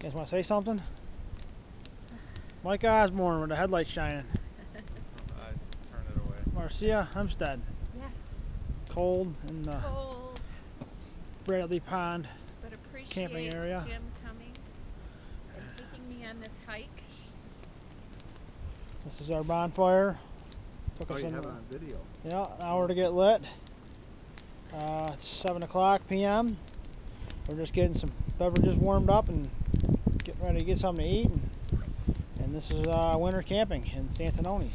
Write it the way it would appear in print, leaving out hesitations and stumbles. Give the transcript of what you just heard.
You guys want to say something? Mike Osborne with the headlights shining. I turn it away. Marcia Hempstead. Yes. Cold in the Cold, Bradley Pond but appreciate camping area. Jim coming and taking me on this hike. This is our bonfire. Took Oh, us you in, have it on video. yeah, an hour to get lit. It's 7 o'clock p.m. We're just getting some beverages warmed up and getting ready to get something to eat. And this is winter camping in Santanonis.